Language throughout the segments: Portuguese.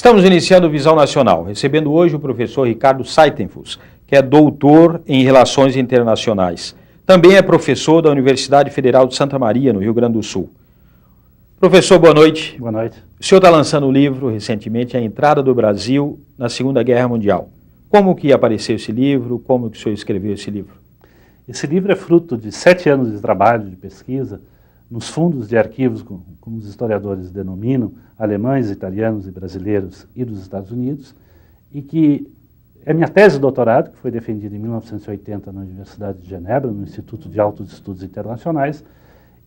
Estamos iniciando o Visão Nacional, recebendo hoje o professor Ricardo Seitenfuss, que é doutor em Relações Internacionais. Também é professor da Universidade Federal de Santa Maria, no Rio Grande do Sul. Professor, boa noite. Boa noite. O senhor está lançando um livro recentemente, A Entrada do Brasil na Segunda Guerra Mundial. Como que apareceu esse livro? Como que o senhor escreveu esse livro? Esse livro é fruto de 7 anos de trabalho, de pesquisa, nos fundos de arquivos, como os historiadores denominam, alemães, italianos e brasileiros e dos Estados Unidos, e que é minha tese de doutorado, que foi defendida em 1980 na Universidade de Genebra, no Instituto de Altos Estudos Internacionais,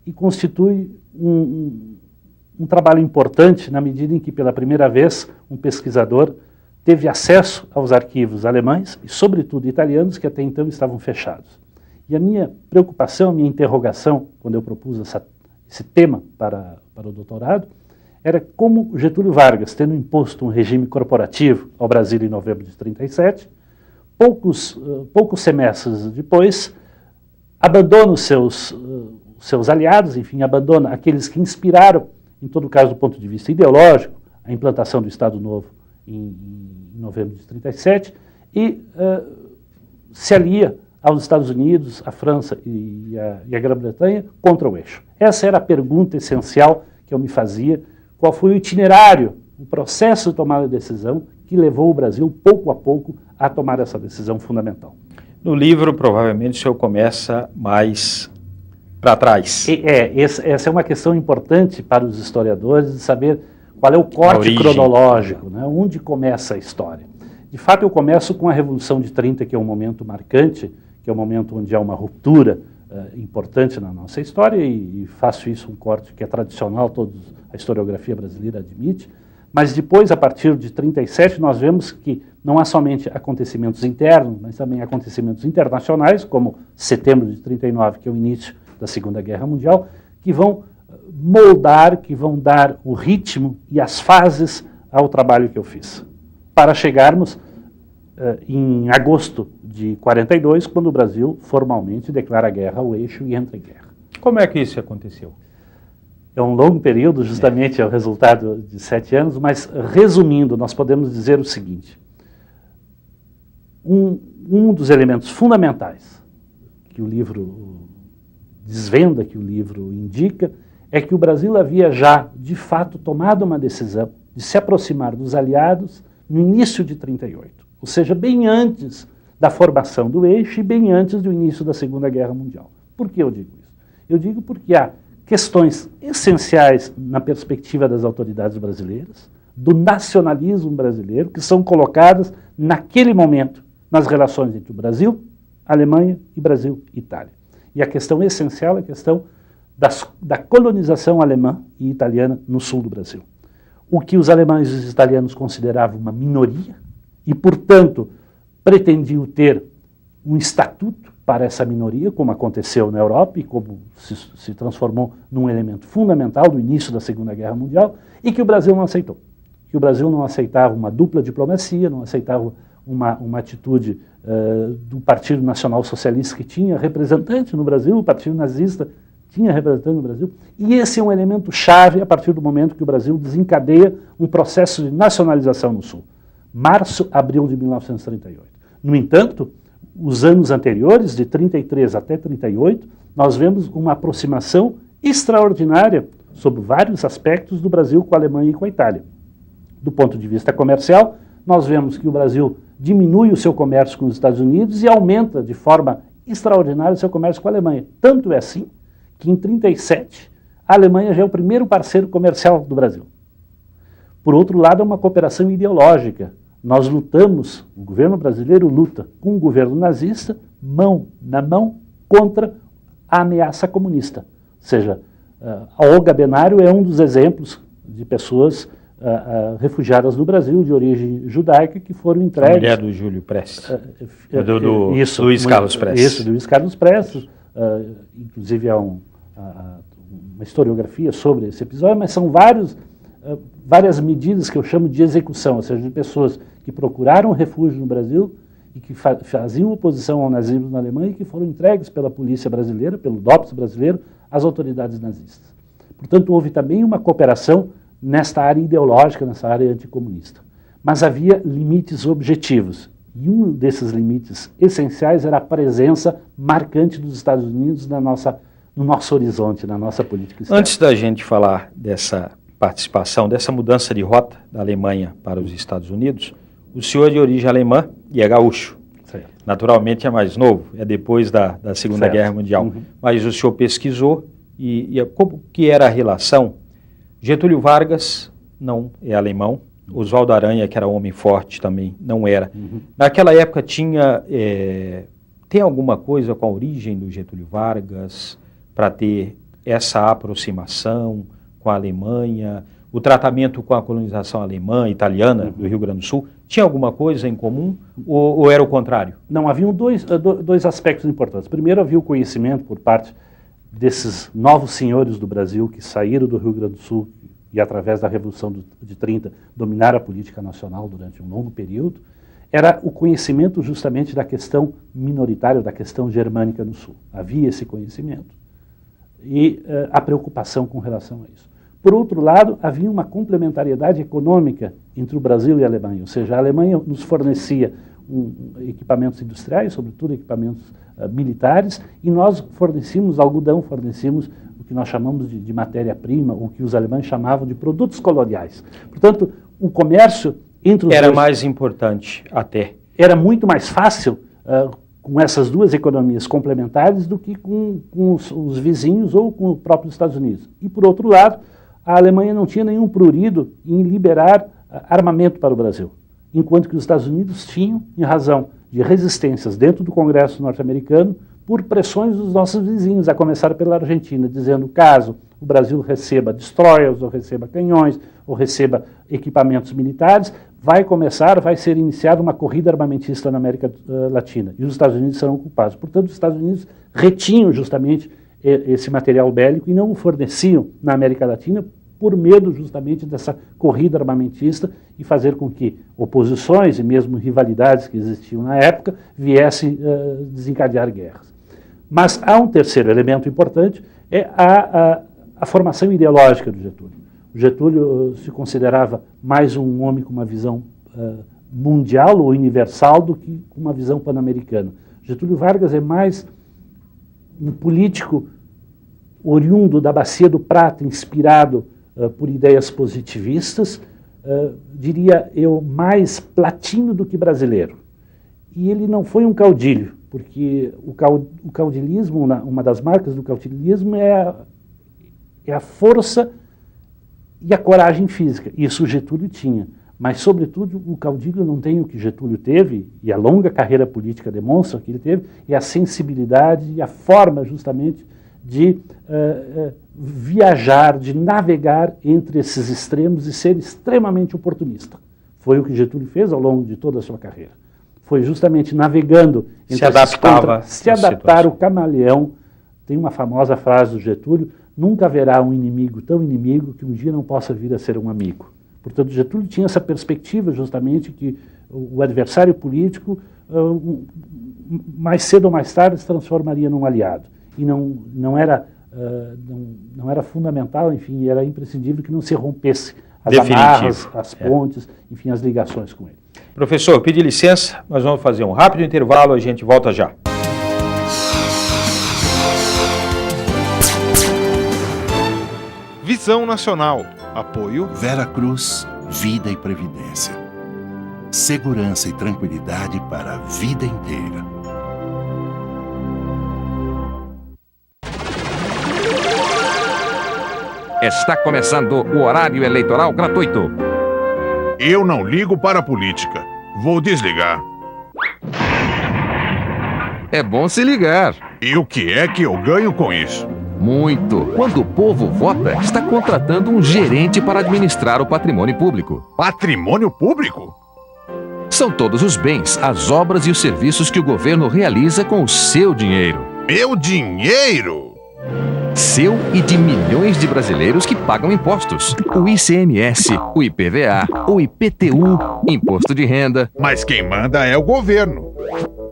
e constitui um trabalho importante na medida em que, pela primeira vez, um pesquisador teve acesso aos arquivos alemães e, sobretudo, italianos, que até então estavam fechados. E a minha preocupação, a minha interrogação, quando eu propus esse tema para o doutorado, era como Getúlio Vargas, tendo imposto um regime corporativo ao Brasil em novembro de 1937, poucos semestres depois, abandona os seus aliados, enfim, abandona aqueles que inspiraram, em todo caso do ponto de vista ideológico, a implantação do Estado Novo em novembro de 1937, e se alia aos Estados Unidos, à França e à Grã-Bretanha contra o eixo. Essa era a pergunta essencial que eu me fazia: qual foi o itinerário, o processo de tomada de decisão que levou o Brasil, pouco a pouco, a tomar essa decisão fundamental. No livro, provavelmente, o senhor começa mais para trás. Essa é uma questão importante para os historiadores, de saber qual é o corte cronológico, né? Onde começa a história. De fato, eu começo com a Revolução de 30, que é um momento marcante, que é um momento onde há uma ruptura importante na nossa história, e faço isso um corte que é tradicional, a historiografia brasileira admite, mas depois, a partir de 37, nós vemos que não há somente acontecimentos internos, mas também acontecimentos internacionais, como setembro de 39, que é o início da Segunda Guerra Mundial, que vão moldar, que vão dar o ritmo e as fases ao trabalho que eu fiz, para chegarmos em agosto de 42, quando o Brasil formalmente declara guerra ao eixo e entra em guerra. Como é que isso aconteceu? É um longo período, justamente é o resultado de 7 anos, mas resumindo, nós podemos dizer o seguinte: um dos elementos fundamentais que o livro desvenda, que o livro indica, é que o Brasil havia já, de fato, tomado uma decisão de se aproximar dos aliados no início de 38, ou seja, bem antes da formação do eixo e bem antes do início da Segunda Guerra Mundial. Por que eu digo isso? Eu digo porque há questões essenciais na perspectiva das autoridades brasileiras, do nacionalismo brasileiro, que são colocadas naquele momento nas relações entre o Brasil, Alemanha e Brasil-Itália. E a questão essencial é a questão da colonização alemã e italiana no sul do Brasil. O que os alemães e os italianos consideravam uma minoria e, portanto, pretendiam ter um estatuto para essa minoria, como aconteceu na Europa e como se transformou num elemento fundamental do início da Segunda Guerra Mundial, e que o Brasil não aceitou. Que o Brasil não aceitava uma dupla diplomacia, não aceitava uma atitude do Partido Nacional Socialista, que tinha representante no Brasil, o Partido Nazista tinha representante no Brasil, e esse é um elemento chave a partir do momento que o Brasil desencadeia um processo de nacionalização no Sul. Março, abril de 1938. No entanto, os anos anteriores, de 33 até 38, nós vemos uma aproximação extraordinária sobre vários aspectos do Brasil com a Alemanha e com a Itália. Do ponto de vista comercial, nós vemos que o Brasil diminui o seu comércio com os Estados Unidos e aumenta de forma extraordinária o seu comércio com a Alemanha. Tanto é assim que em 37 a Alemanha já é o primeiro parceiro comercial do Brasil. Por outro lado, é uma cooperação ideológica. Nós lutamos, o governo brasileiro luta com o governo nazista, mão na mão, contra a ameaça comunista. Ou seja, a Olga Benário é um dos exemplos de pessoas refugiadas do Brasil, de origem judaica, que foram entregues... A mulher do Júlio Prestes. Isso, Luiz Carlos Prestes. Isso, do Luiz Carlos Prestes. Inclusive há uma historiografia sobre esse episódio, mas são várias medidas que eu chamo de execução, ou seja, de pessoas que procuraram refúgio no Brasil e que faziam oposição ao nazismo na Alemanha e que foram entregues pela polícia brasileira, pelo DOPS brasileiro, às autoridades nazistas. Portanto, houve também uma cooperação nesta área ideológica, nessa área anticomunista. mas havia limites objetivos. E um desses limites essenciais era a presença marcante dos Estados Unidos no nosso horizonte, na nossa política externa. Antes da gente falar dessa participação, dessa mudança de rota da Alemanha para os Estados Unidos, o senhor é de origem alemã e é gaúcho. Certo. Naturalmente é mais novo, é depois da Segunda Guerra Mundial. Mas o senhor pesquisou e como que era a relação? Getúlio Vargas não é alemão, Oswaldo Aranha, que era homem forte, também não era. Naquela época tem alguma coisa com a origem do Getúlio Vargas para ter essa aproximação com a Alemanha, o tratamento com a colonização alemã, italiana, do Rio Grande do Sul, tinha alguma coisa em comum ou era o contrário? Não, haviam dois aspectos importantes. Primeiro, havia o conhecimento por parte desses novos senhores do Brasil que saíram do Rio Grande do Sul e, através da Revolução de 30, dominaram a política nacional durante um longo período, era o conhecimento justamente da questão minoritária, da questão germânica no Sul. Havia esse conhecimento e a preocupação com relação a isso. Por outro lado, havia uma complementariedade econômica entre o Brasil e a Alemanha, ou seja, a Alemanha nos fornecia equipamentos industriais, sobretudo equipamentos militares, e nós fornecíamos algodão, fornecíamos o que nós chamamos de matéria-prima, o que os alemães chamavam de produtos coloniais. Portanto, o comércio entre os era mais importante até. Era muito mais fácil com essas duas economias complementares do que com os vizinhos ou com os próprios Estados Unidos. E, por outro lado, a Alemanha não tinha nenhum prurido em liberar armamento para o Brasil, enquanto que os Estados Unidos tinham, em razão de resistências dentro do Congresso norte-americano, por pressões dos nossos vizinhos, a começar pela Argentina, dizendo caso o Brasil receba destroyers, ou receba canhões, ou receba equipamentos militares, vai ser iniciada uma corrida armamentista na América Latina, e os Estados Unidos serão culpados. Portanto, os Estados Unidos retinham justamente esse material bélico e não o forneciam na América Latina por medo justamente dessa corrida armamentista e fazer com que oposições e mesmo rivalidades que existiam na época viessem desencadear guerras. Mas há um terceiro elemento importante, é a formação ideológica do Getúlio. O Getúlio se considerava mais um homem com uma visão mundial ou universal do que com uma visão pan-americana. Getúlio Vargas é mais um político oriundo da Bacia do Prata, inspirado por ideias positivistas, diria eu, mais platino do que brasileiro. E ele não foi um caudilho, porque o caudilismo, uma das marcas do caudilismo é a força e a coragem física. Isso o Getúlio tinha. Mas, sobretudo, o caudilho não tem o que Getúlio teve, e a longa carreira política demonstra que ele teve, é a sensibilidade e a forma, justamente, de viajar, de navegar entre esses extremos e ser extremamente oportunista. Foi o que Getúlio fez ao longo de toda a sua carreira. Foi justamente navegando entre se adaptar o camaleão. Tem uma famosa frase do Getúlio: nunca haverá um inimigo tão inimigo que um dia não possa vir a ser um amigo. Portanto, Getúlio tinha essa perspectiva justamente que o adversário político, mais cedo ou mais tarde, se transformaria num aliado. E não era fundamental, enfim, era imprescindível que não se rompesse as amarras, as pontes, enfim, as ligações com ele. Professor, pedi licença, nós vamos fazer um rápido intervalo, a gente volta já. Visão Nacional. Apoio Vera Cruz, Vida e Previdência. Segurança e tranquilidade para a vida inteira. Está começando o horário eleitoral gratuito. Eu não ligo para a política. Vou desligar. É bom se ligar. E o que é que eu ganho com isso? Muito. Quando o povo vota, está contratando um gerente para administrar o patrimônio público. Patrimônio público? São todos os bens, as obras e os serviços que o governo realiza com o seu dinheiro. Meu dinheiro? Seu e de milhões de brasileiros que pagam impostos. O ICMS, o IPVA, o IPTU, Imposto de Renda. Mas quem manda é o governo.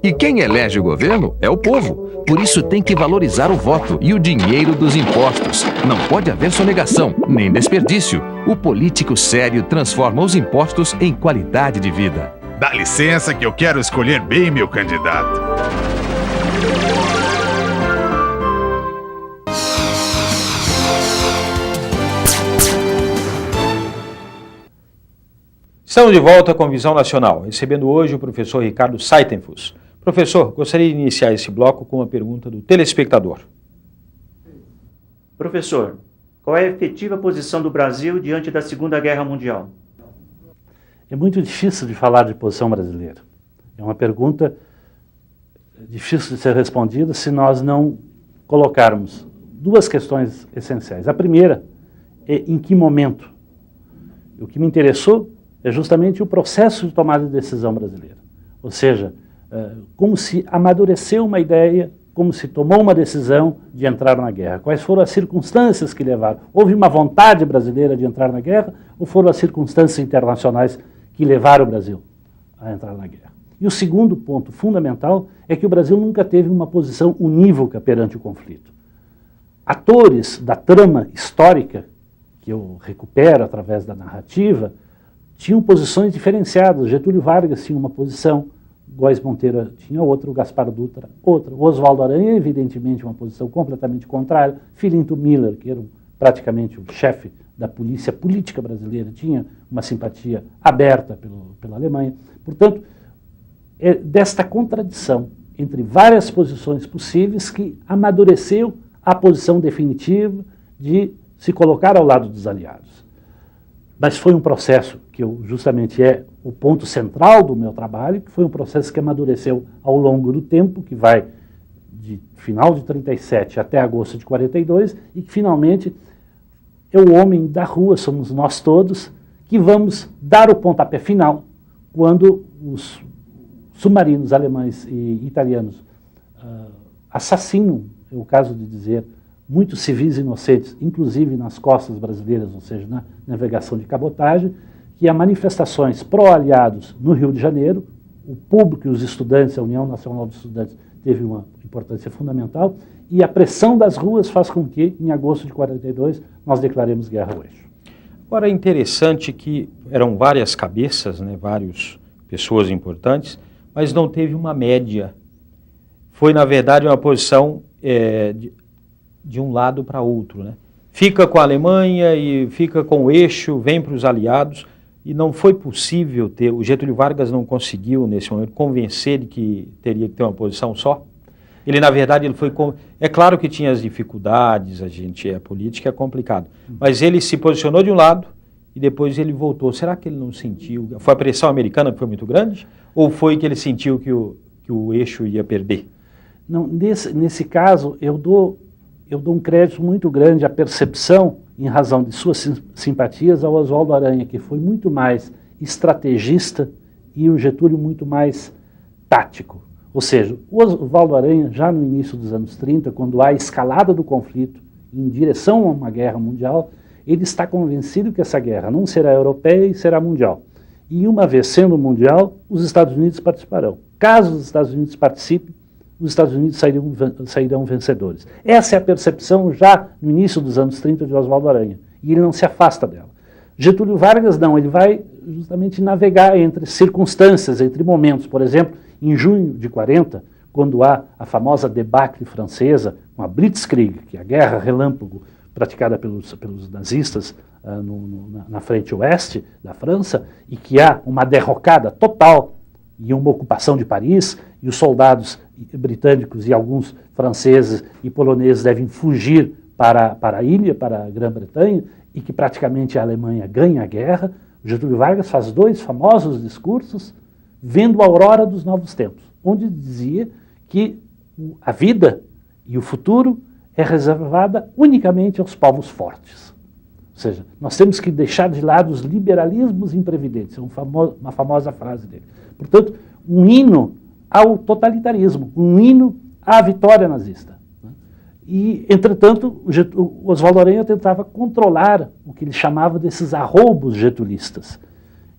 E quem elege o governo é o povo. Por isso tem que valorizar o voto e o dinheiro dos impostos. Não pode haver sonegação, nem desperdício. O político sério transforma os impostos em qualidade de vida. Dá licença que eu quero escolher bem meu candidato. Estamos de volta com Visão Nacional, recebendo hoje o professor Ricardo Saitenfuss. Professor, gostaria de iniciar esse bloco com uma pergunta do telespectador. Professor, qual é a efetiva posição do Brasil diante da Segunda Guerra Mundial? É muito difícil de falar de posição brasileira. É uma pergunta difícil de ser respondida se nós não colocarmos duas questões essenciais. A primeira é em que momento. O que me interessou é justamente o processo de tomada de decisão brasileira. Ou seja, como se amadureceu uma ideia, como se tomou uma decisão de entrar na guerra. Quais foram as circunstâncias que levaram? Houve uma vontade brasileira de entrar na guerra ou foram as circunstâncias internacionais que levaram o Brasil a entrar na guerra? E o segundo ponto fundamental é que o Brasil nunca teve uma posição unívoca perante o conflito. Atores da trama histórica, que eu recupero através da narrativa, tinham posições diferenciadas. Getúlio Vargas tinha uma posição, Góes Monteiro tinha outra, o Gaspar Dutra outra, o Oswaldo Aranha, evidentemente, uma posição completamente contrária, Filinto Miller, que era praticamente o chefe da polícia política brasileira, tinha uma simpatia aberta pela Alemanha. Portanto, é desta contradição entre várias posições possíveis que amadureceu a posição definitiva de se colocar ao lado dos aliados. Mas foi um processo que justamente é o ponto central do meu trabalho, que foi um processo que amadureceu ao longo do tempo, que vai de final de 37 até agosto de 42, e que finalmente é o homem da rua, somos nós todos, que vamos dar o pontapé final quando os submarinos alemães e italianos assassinam, é o caso de dizer, muitos civis inocentes, inclusive nas costas brasileiras, ou seja, na navegação de cabotagem, que há manifestações pró-aliados no Rio de Janeiro, o público e os estudantes, a União Nacional dos Estudantes teve uma importância fundamental, e a pressão das ruas faz com que, em agosto de 42, nós declaremos guerra ao eixo. Agora é interessante que eram várias cabeças, né, várias pessoas importantes, mas não teve uma média. Foi, na verdade, uma posição de um lado para outro, né? Fica com a Alemanha e fica com o eixo, vem para os aliados, e não foi possível ter, o Getúlio Vargas não conseguiu, nesse momento, convencer de que teria que ter uma posição só. Ele, na verdade, ele foi... É claro que tinha as dificuldades, a política é complicado, mas ele se posicionou de um lado e depois ele voltou. Será que ele não sentiu? Foi a pressão americana que foi muito grande? Ou foi que ele sentiu que o eixo ia perder? Não, nesse caso, eu dou um crédito muito grande à percepção, em razão de suas simpatias, ao Oswaldo Aranha, que foi muito mais estrategista e o Getúlio muito mais tático. Ou seja, o Oswaldo Aranha, já no início dos anos 30, quando há a escalada do conflito em direção a uma guerra mundial, ele está convencido que essa guerra não será europeia e será mundial. E uma vez sendo mundial, os Estados Unidos participarão. Caso os Estados Unidos participem, os Estados Unidos sairão vencedores. Essa é a percepção já no início dos anos 30 de Oswaldo Aranha, e ele não se afasta dela. Getúlio Vargas não, ele vai justamente navegar entre circunstâncias, entre momentos. Por exemplo, em junho de 40, quando há a famosa debacle francesa, com a Blitzkrieg, que é a guerra relâmpago praticada pelos nazistas na frente oeste da França, e que há uma derrocada total e uma ocupação de Paris, e os soldados britânicos e alguns franceses e poloneses devem fugir para a ilha, para a Grã-Bretanha, e que praticamente a Alemanha ganha a guerra. Getúlio Vargas faz dois famosos discursos vendo a aurora dos novos tempos, onde dizia que a vida e o futuro é reservada unicamente aos povos fortes. Ou seja, nós temos que deixar de lado os liberalismos imprevidentes, é uma famosa frase dele. Portanto, um hino ao totalitarismo, um hino à vitória nazista. E, entretanto, o Oswaldo Aranha tentava controlar o que ele chamava desses arroubos getulistas.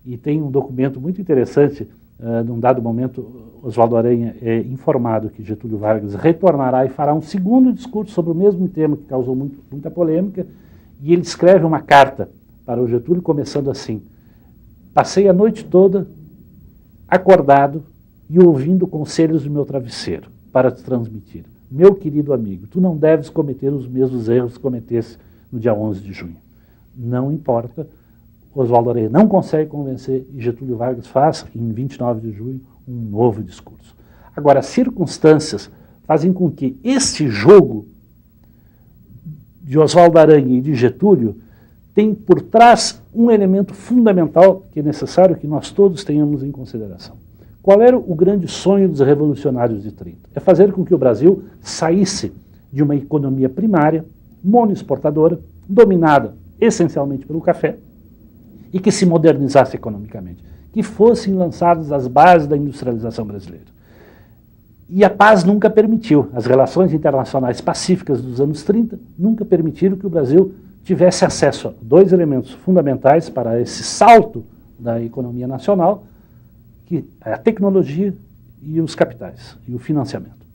E tem um documento muito interessante num dado momento, Oswaldo Aranha é informado que Getúlio Vargas retornará e fará um segundo discurso sobre o mesmo tema que causou muita polêmica, e ele escreve uma carta para o Getúlio começando assim: passei a noite toda acordado e ouvindo conselhos do meu travesseiro para te transmitir. Meu querido amigo, tu não deves cometer os mesmos erros que cometesse no dia 11 de junho. Não importa, Oswaldo Aranha não consegue convencer e Getúlio Vargas faz, em 29 de junho, um novo discurso. Agora, as circunstâncias fazem com que este jogo de Oswaldo Aranha e de Getúlio tem por trás um elemento fundamental que é necessário que nós todos tenhamos em consideração. Qual era o grande sonho dos revolucionários de 30? É fazer com que o Brasil saísse de uma economia primária, monoexportadora, dominada essencialmente pelo café, e que se modernizasse economicamente, que fossem lançadas as bases da industrialização brasileira. E a paz nunca permitiu, as relações internacionais pacíficas dos anos 30 nunca permitiram que o Brasil tivesse acesso a dois elementos fundamentais para esse salto da economia nacional, que é a tecnologia e os capitais, e o financiamento.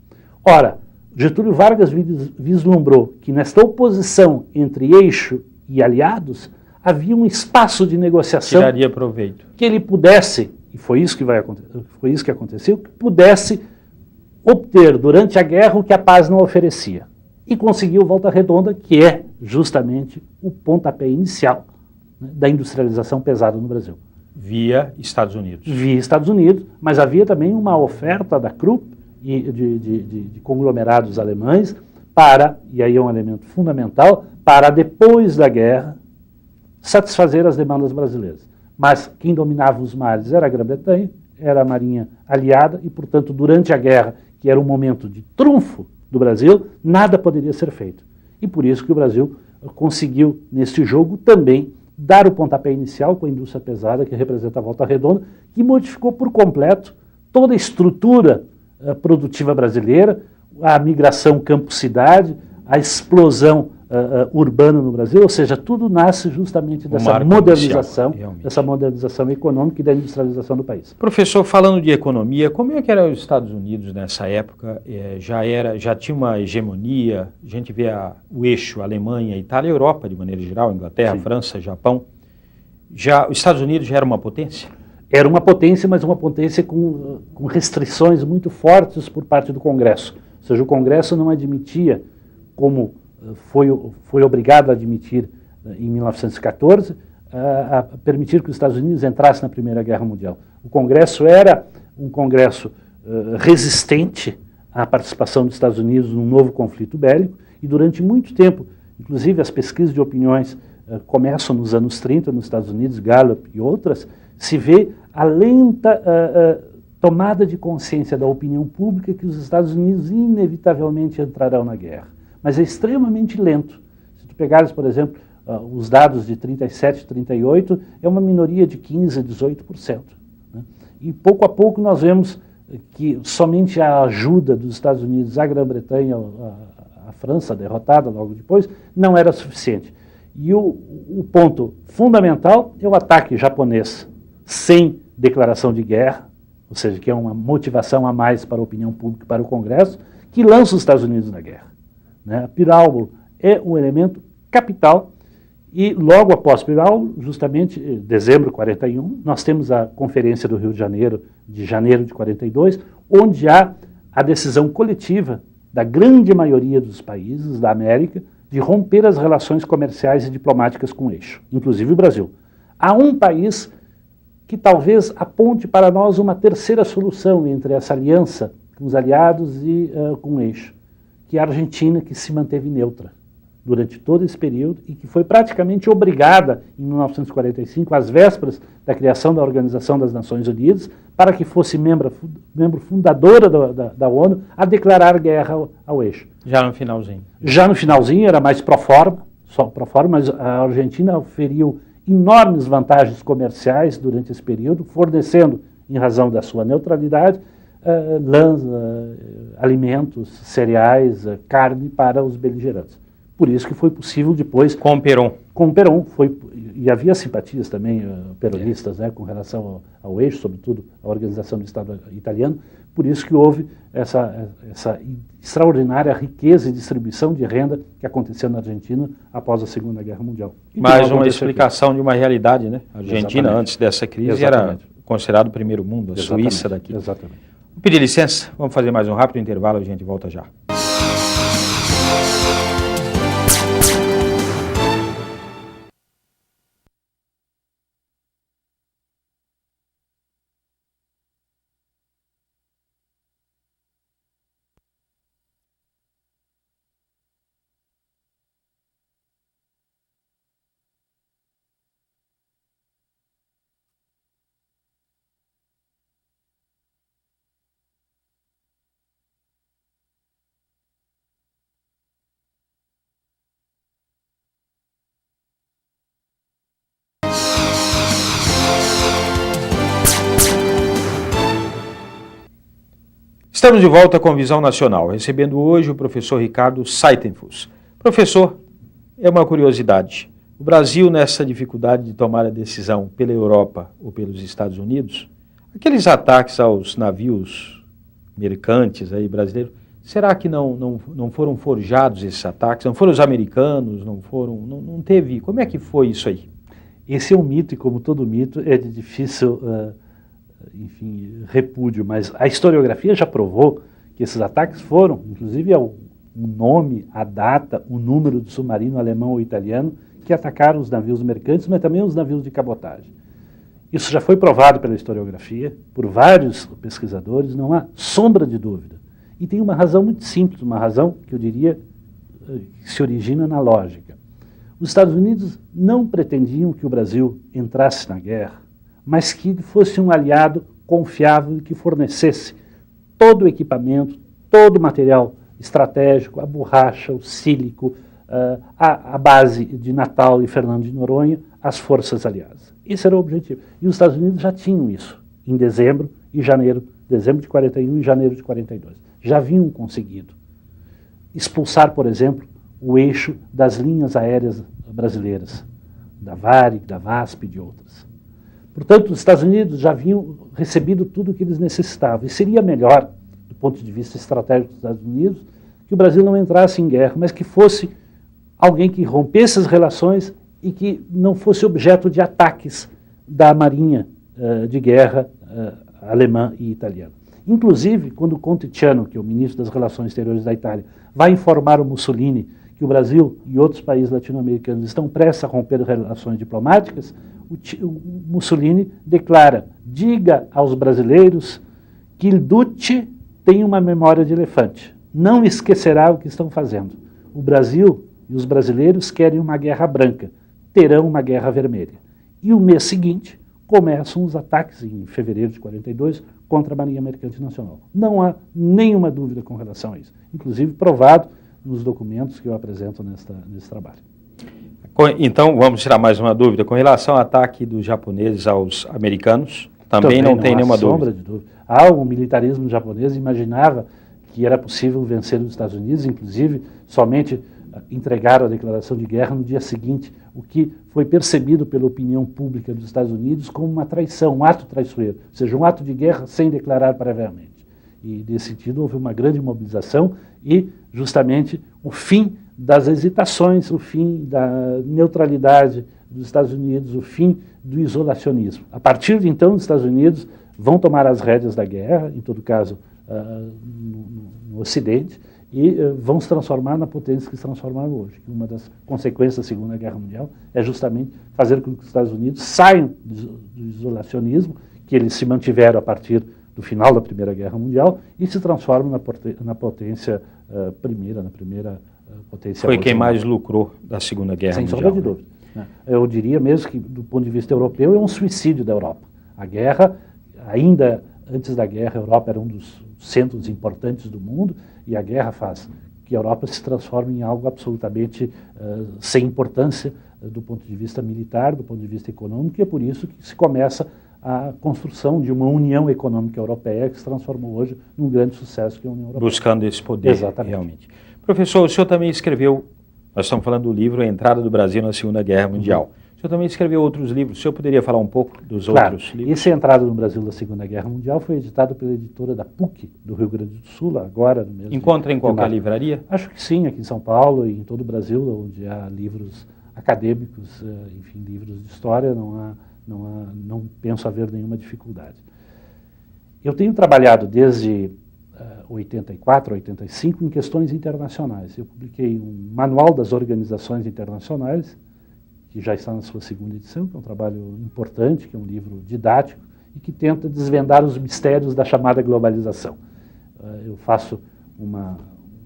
Ora, Getúlio Vargas vislumbrou que nesta oposição entre eixo e aliados havia um espaço de negociação tiraria proveito, que ele pudesse, e foi isso que aconteceu, que pudesse obter durante a guerra o que a paz não oferecia. E conseguiu Volta Redonda, que é justamente o pontapé inicial, né, da industrialização pesada no Brasil. via Estados Unidos. Via Estados Unidos, mas havia também uma oferta da Krupp e de conglomerados alemães para, e aí é um elemento fundamental, para depois da guerra satisfazer as demandas brasileiras. Mas quem dominava os mares era a Grã-Bretanha, era a marinha aliada e, portanto, durante a guerra, que era um momento de trunfo do Brasil, nada poderia ser feito. E por isso que o Brasil conseguiu, neste jogo, também dar o pontapé inicial com a indústria pesada, que representa a Volta Redonda, que modificou por completo toda a estrutura produtiva brasileira, a migração campo-cidade, a explosão urbana no Brasil, ou seja, tudo nasce justamente dessa modernização econômica e da industrialização do país. Professor, falando de economia, como é que eram os Estados Unidos nessa época? Já tinha uma hegemonia, a gente vê o eixo Alemanha, Itália, Europa de maneira geral, Inglaterra, sim, França, Japão. Os Estados Unidos já era uma potência? Era uma potência, mas uma potência com restrições muito fortes por parte do Congresso. Ou seja, o Congresso não admitia, como foi obrigado a admitir em 1914, a permitir que os Estados Unidos entrassem na Primeira Guerra Mundial. O Congresso era um Congresso resistente à participação dos Estados Unidos num novo conflito bélico, e durante muito tempo, inclusive as pesquisas de opiniões começam nos anos 30, nos Estados Unidos, Gallup e outras, se vê a lenta tomada de consciência da opinião pública que os Estados Unidos inevitavelmente entrarão na guerra. Mas é extremamente lento. Se tu pegares, por exemplo, os dados de 37, 38, é uma minoria de 15% a 18%. Né? E pouco a pouco nós vemos que somente a ajuda dos Estados Unidos à Grã-Bretanha, à França, derrotada logo depois, não era suficiente. E o ponto fundamental é o ataque japonês sem declaração de guerra, ou seja, que é uma motivação a mais para a opinião pública e para o Congresso, que lança os Estados Unidos na guerra. Né? Pearl Harbor é um elemento capital, e logo após Pearl Harbor, justamente em dezembro de 41, nós temos a Conferência do Rio de janeiro de 42, onde há a decisão coletiva da grande maioria dos países da América de romper as relações comerciais e diplomáticas com o eixo, inclusive o Brasil. Há um país que talvez aponte para nós uma terceira solução entre essa aliança com os aliados e com o eixo, que é a Argentina, que se manteve neutra durante todo esse período e que foi praticamente obrigada, em 1945, às vésperas da criação da Organização das Nações Unidas, para que fosse membro fundadora da ONU, a declarar guerra ao eixo. Já no finalzinho. Já no finalzinho, era mais pro forma, mas a Argentina oferiu enormes vantagens comerciais durante esse período, fornecendo, em razão da sua neutralidade, lãs, alimentos, cereais, carne para os beligerantes. Por isso que foi possível depois... Com o Perón. Com o Perón, foi e havia simpatias também peronistas, né, com relação ao eixo, sobretudo a organização do Estado italiano, por isso que houve essa extraordinária riqueza e distribuição de renda que aconteceu na Argentina após a Segunda Guerra Mundial. Mais uma explicação de uma realidade, né? A Argentina, Exatamente. antes dessa crise, Exatamente. era considerado o primeiro mundo, a Exatamente. Suíça daqui. Exatamente. Vou pedir licença, vamos fazer mais um rápido intervalo, a gente volta já. Estamos de volta com Visão Nacional, recebendo hoje o professor Ricardo Saitenfuss. Professor, é uma curiosidade. O Brasil, nessa dificuldade de tomar a decisão pela Europa ou pelos Estados Unidos, aqueles ataques aos navios mercantes aí brasileiros, será que não foram forjados esses ataques? Não foram os americanos? Não teve? Como é que foi isso aí? Esse é um mito, e como todo mito, é de difícil repúdio, mas a historiografia já provou que esses ataques foram, inclusive o nome, a data, o número do submarino alemão ou italiano que atacaram os navios mercantes, mas também os navios de cabotagem. Isso já foi provado pela historiografia, por vários pesquisadores, não há sombra de dúvida. E tem uma razão muito simples, uma razão que eu diria que se origina na lógica. Os Estados Unidos não pretendiam que o Brasil entrasse na guerra, mas que fosse um aliado confiável e que fornecesse todo o equipamento, todo o material estratégico, a borracha, o sílico, a base de Natal e Fernando de Noronha, às forças aliadas. Esse era o objetivo. E os Estados Unidos já tinham isso em dezembro de 41 e janeiro de 42. Já haviam conseguido expulsar, por exemplo, o eixo das linhas aéreas brasileiras, da Varig, da VASP e de outras. Portanto, os Estados Unidos já haviam recebido tudo o que eles necessitavam. E seria melhor, do ponto de vista estratégico dos Estados Unidos, que o Brasil não entrasse em guerra, mas que fosse alguém que rompesse as relações e que não fosse objeto de ataques da marinha de guerra alemã e italiana. Inclusive, quando o Conte-Ciano, que é o ministro das Relações Exteriores da Itália, vai informar o Mussolini que o Brasil e outros países latino-americanos estão prestes a romper relações diplomáticas, o Mussolini declara: diga aos brasileiros que il Duce tem uma memória de elefante, não esquecerá o que estão fazendo. O Brasil e os brasileiros querem uma guerra branca, terão uma guerra vermelha. E o mês seguinte começam os ataques, em fevereiro de 42, contra a Marinha Mercante Nacional. Não há nenhuma dúvida com relação a isso, inclusive provado nos documentos que eu apresento nesse trabalho. Então, vamos tirar mais uma dúvida. Com relação ao ataque dos japoneses aos americanos, também não tem nenhuma dúvida. De dúvida. O militarismo japonês imaginava que era possível vencer os Estados Unidos, inclusive somente entregaram a declaração de guerra no dia seguinte, o que foi percebido pela opinião pública dos Estados Unidos como uma traição, um ato traiçoeiro, ou seja, um ato de guerra sem declarar previamente. E, nesse sentido, houve uma grande mobilização e, justamente, o fim das hesitações, o fim da neutralidade dos Estados Unidos, o fim do isolacionismo. A partir de então, os Estados Unidos vão tomar as rédeas da guerra, em todo caso no Ocidente, e vão se transformar na potência que se transformaram hoje. Uma das consequências da Segunda Guerra Mundial é justamente fazer com que os Estados Unidos saiam do isolacionismo, que eles se mantiveram a partir do final da Primeira Guerra Mundial, e se transformam na potência primeira potência. Foi quem mais lucrou da Segunda Guerra Mundial. Sem sombra de dúvida. Né? Eu diria mesmo que, do ponto de vista europeu, é um suicídio da Europa. A guerra, ainda antes da guerra, a Europa era um dos centros importantes do mundo, e a guerra faz que a Europa se transforme em algo absolutamente sem importância do ponto de vista militar, do ponto de vista econômico, e é por isso que se começa a construção de uma União Econômica Europeia que se transformou hoje num grande sucesso que é a União Europeia. Buscando esse poder, exatamente. Realmente. Professor, o senhor também escreveu, nós estamos falando do livro A Entrada do Brasil na Segunda Guerra Mundial. O senhor também escreveu outros livros. O senhor poderia falar um pouco dos Claro, outros livros? esse Entrada no Brasil da Segunda Guerra Mundial foi editado pela editora da PUC, do Rio Grande do Sul, agora no mês Encontra em qualquer livraria? Acho que sim, aqui em São Paulo e em todo o Brasil, onde há livros acadêmicos, enfim, livros de história, não penso haver nenhuma dificuldade. Eu tenho trabalhado desde 84, 85 em questões internacionais. Eu publiquei um Manual das Organizações Internacionais, que já está na sua segunda edição, que é um trabalho importante, que é um livro didático e que tenta desvendar os mistérios da chamada globalização. Eu faço um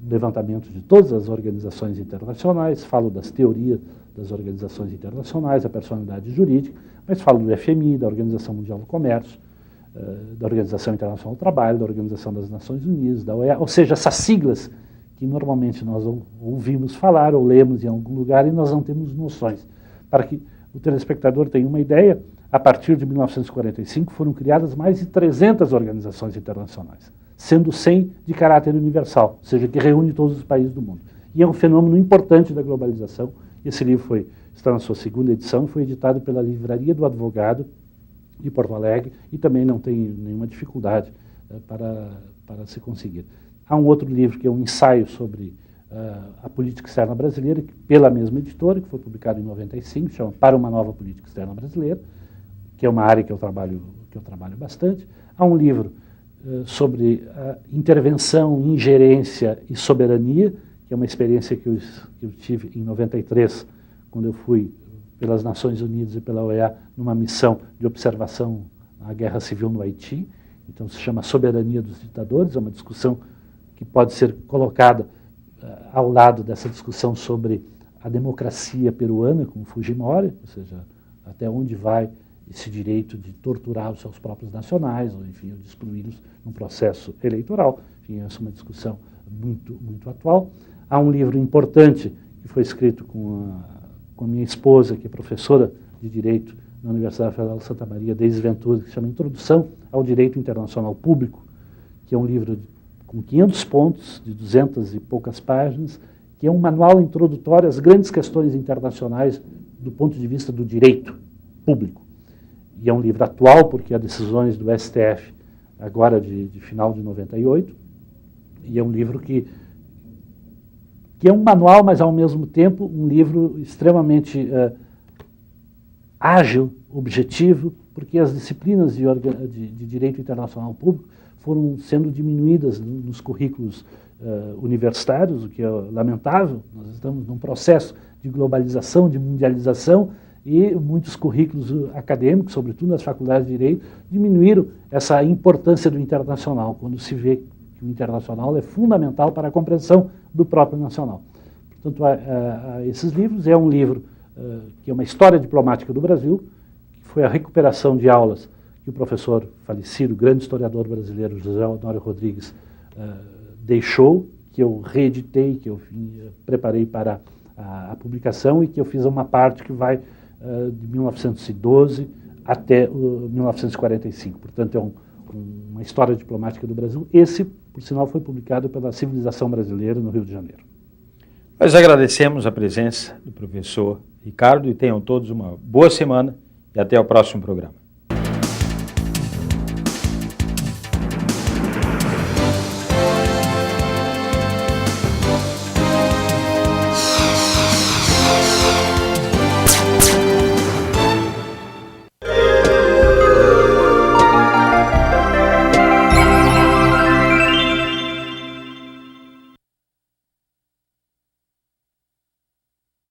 levantamento de todas as organizações internacionais, falo das teorias das organizações internacionais, a personalidade jurídica, mas falo do FMI, da Organização Mundial do Comércio, da Organização Internacional do Trabalho, da Organização das Nações Unidas, da OEA, ou seja, essas siglas que normalmente nós ouvimos falar ou lemos em algum lugar e nós não temos noções. Para que o telespectador tenha uma ideia, a partir de 1945 foram criadas mais de 300 organizações internacionais, sendo 100 de caráter universal, ou seja, que reúne todos os países do mundo. E é um fenômeno importante da globalização. Esse livro está na sua segunda edição, foi editado pela Livraria do Advogado de Porto Alegre e também não tem nenhuma dificuldade para se conseguir. Há um outro livro que é um ensaio sobre a política externa brasileira, pela mesma editora, que foi publicado em 95, chama Para uma Nova Política Externa Brasileira, que é uma área que eu trabalho bastante. Há um livro sobre intervenção, ingerência e soberania, que é uma experiência que eu tive em 93, quando eu fui pelas Nações Unidas e pela OEA numa missão de observação à Guerra Civil no Haiti. Então se chama Soberania dos Ditadores, é uma discussão que pode ser colocada ao lado dessa discussão sobre a democracia peruana com Fujimori, ou seja, até onde vai esse direito de torturar os seus próprios nacionais, ou enfim, de excluí-los num processo eleitoral. Enfim, essa é uma discussão muito atual. Há um livro importante que foi escrito com a minha esposa, que é professora de Direito na Universidade Federal de Santa Maria, Deise Ventura, que se chama Introdução ao Direito Internacional Público, que é um livro com 500 pontos, de 200 e poucas páginas, que é um manual introdutório às grandes questões internacionais do ponto de vista do direito público. E é um livro atual, porque há decisões do STF agora de final de 98, e é um livro que é um manual, mas ao mesmo tempo um livro extremamente ágil, objetivo, porque as disciplinas de direito internacional público foram sendo diminuídas nos currículos universitários, o que é lamentável. Nós estamos num processo de globalização, de mundialização, e muitos currículos acadêmicos, sobretudo nas faculdades de Direito, diminuíram essa importância do internacional, quando se vê que o internacional é fundamental para a compreensão do próprio nacional. Portanto, esses livros é um livro que é uma história diplomática do Brasil, que foi a recuperação de aulas que o professor falecido, grande historiador brasileiro, José Honório Rodrigues, deixou, que eu reeditei, que eu preparei para a publicação e que eu fiz uma parte que vai de 1912 até 1945. Portanto, é uma história diplomática do Brasil. Esse, por sinal, foi publicado pela Civilização Brasileira no Rio de Janeiro. Nós agradecemos a presença do professor Ricardo e tenham todos uma boa semana e até o próximo programa.